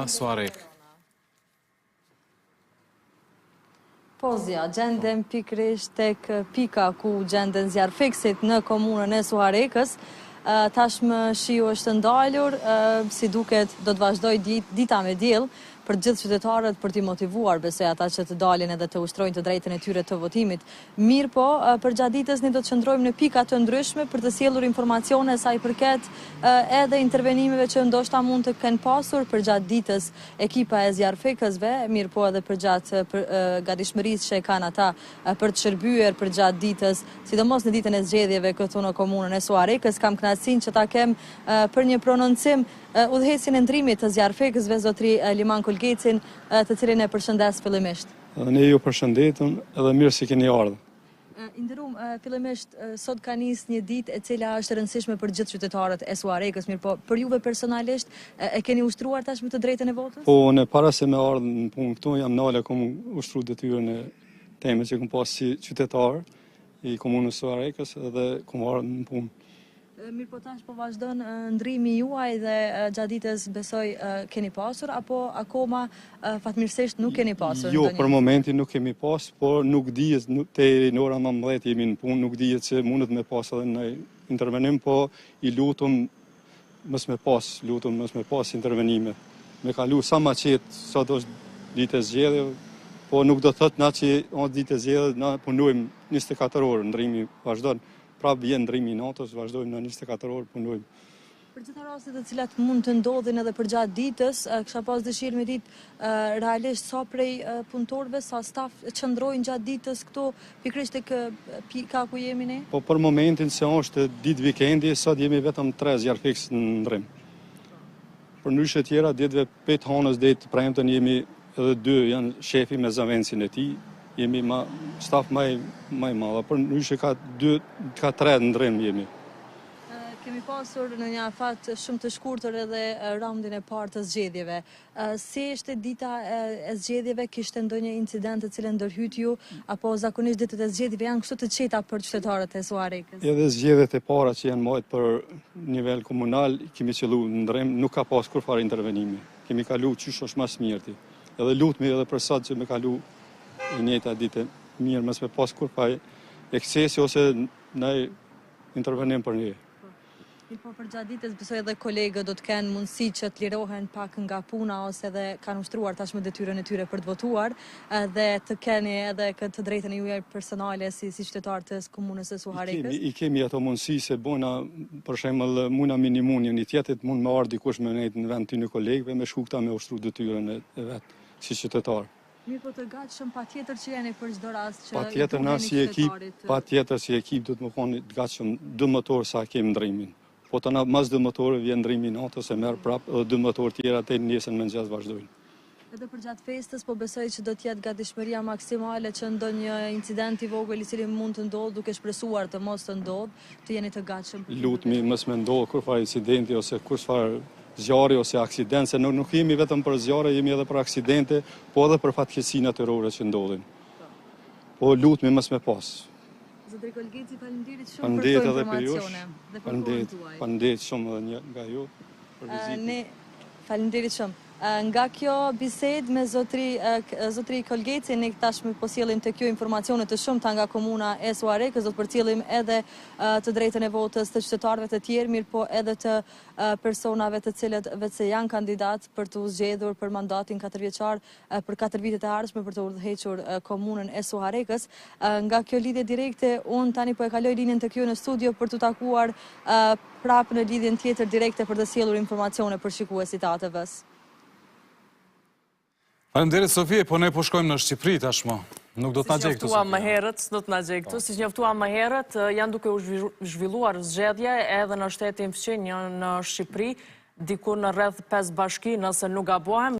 Suarek. Pozja, gjendem pikrisht tek pika ku gjenden zjarfiksit në komunën e Suarekës. Tashmë shiu është ndalur, si duket do të vazhdoj dita me diell për gjithë qytetarët për t'i motivuar, besoj ata që të dalin edhe të ushtrojnë të drejtën e tyre të votimit. Mirë po, për gjatë ditës ne do të qëndrojmë në pika të ndryshme për të sjellur informacione sa i përket edhe intervenimeve që ndoshta mund të kenë pasur për gjatë ditës ekipa e zjarfikësve, mirë po edhe për gjatë gatishmërisë që e kanë ata për të shërbyer për gjatë ditës, sidomos në ditën e zgjedhjeve këtu në komunën e Suarekës. Kam kënaqësinë që ta kem për një prononcim udhëheqësin e ndrimit të zjarfikësve, zotri Liman Kulgecin, të cilin e përshëndes fillimisht. Ne ju përshëndetëm edhe mirë si keni ardhur. Nderuam, fillimisht sot ka nisë një ditë e cila është e rëndësishme për gjithë qytetarët e Suarekës, mirë po për juve personalisht e keni ushtruar tashmë të drejtën e votës? Po, ne para se me ardhë në punë këtu, jam nale kom ushtru detyrën e teme që kom pas si qytetar i komunës Suarekës edhe kom ardhë në punë. Mirë po tash po vazhdon ndrimi juaj dhe gjatë ditës besoj keni pasur, apo akoma fatmirësisht nuk keni pasur? Jo, për momentin nuk kemi pas, por nuk dihet, te në ora 19 jemi në punë, nuk dihet se mundet me pas edhe në intervenim, po i lutum mos me pas intervenime. Me kalu sa ma qetë, sot është ditë e zgjedhjeve, po nuk do thot na që është ditë e zgjedhjeve, na punojmë 24 orë, ndrimi vazhdon. Prapë vjen ndrimi i natës, vazhdojmë në 24 orë punojmë. Për gjitha rastet të cilat mund të ndodhin edhe për gjatë ditës, kisha pas dëshirë me ditë realisht sa prej punëtorëve, sa staf qëndrojnë gjatë ditës këtu, pikrisht tek pika ku jemi ne? Po për momentin se është ditë vikendi, sot jemi vetëm 3 zjarfiks në ndrim. Për ndryshe tjera, ditëve 5 hanës deri të premten jemi edhe 2 janë shefi me zëvendësin e tij. Jemi staf maj madha, për ndryshe ka 3 ndrim jemi. Kemi pasur në një afat shumë të shkurtër edhe raundin e parë të zgjedhjeve. Si ishte dita e zgjedhjeve, kishte ndonjë incident të cilën ndërhyt ju, apo zakonisht ditët e zgjedhjeve janë kështu të qeta për qytetarët e Suarekës? Edhe zgjedhjet e para që janë marrë për nivel komunal, kemi qellu në ndrim, nuk ka pas kurfar intervenimi. Kemi kalu qysh është mas mirëti. Edhe lutemi edhe për sot që me kalu i njëjta ditë mirë, mos me pas kur pa eksesi ose në intervenim për një. Po për gjatë ditës besoj edhe kolegët do të kenë mundësi që të lirohen pak nga puna ose edhe kanë ushtruar tashmë detyrën e tyre për të votuar dhe të keni edhe këtë drejtën e juaj personale si qytetar të komunës së Suarekës. I kemi ato mundësi se bona për shembull muna minimun një tjetër mund me ardhi dikush me në vend ty në kolegëve me shkukta me ushtru detyrën e vet si qytetar. Mirë po të gatshëm patjetër që jeni për çdo rast që patjetër na si ekip, patjetër si ekip do të më koni të gatshëm 2 motor sa kemi ndrimin. Po të na mas 2 motorë vjen ndrimi natës e merr prapë edhe 2 motorë tjera te nesër mëngjes vazhdojnë. Edhe për gjatë festës po besoj që do të jetë gatishmëria maksimale që ndonjë incident i vogël i cili mund të ndodhë duke shpresuar të mos të ndodhë, të jeni të gatshëm. Lutemi mos me ndodhë kurfar incidenti ose kurfar zjarri ose aksident, se nuk jemi vetëm për zjarre, jemi edhe për aksidente, po edhe për fatkeqësi natyrore që ndodhin. Po lutemi mos me pas. Zotri Kulgeci, faleminderit shumë për këto informacione dhe për kohën tuaj. Faleminderit shumë edhe nga ju për vizitin. Faleminderit shumë. Nga kjo bisedë me zotri Kulgeci, ne tashmë po sjellim tek ju informacione të shumta nga komuna e Suarekës, do të përcjellim edhe të drejtën e votës të qytetarëve të tjerë, mirë po edhe të personave të cilët vetë janë kandidat për të zgjedhur për mandatin 4 vjeçar për 4 vitet e ardhshme për të udhëhequr komunën e Suarekës. Nga kjo lidhje direkte, unë tani po e kaloj linjën tek ju në studio për të takuar prapë në lidhjen tjetër direkte për të sjellur informacione për shikuesit e ATV-s. Faleminderit Sofie, po ne po shkojmë në Shqipëri tashmë. Nuk do të na gjej këtu. Si njoftuam më herët, do të na gjej këtu. Si njoftuam më herët, janë duke u zhvilluar zgjedhje edhe në shtetin fqinj në Shqipëri, diku në rreth 5 bashki, nëse nuk gabohem.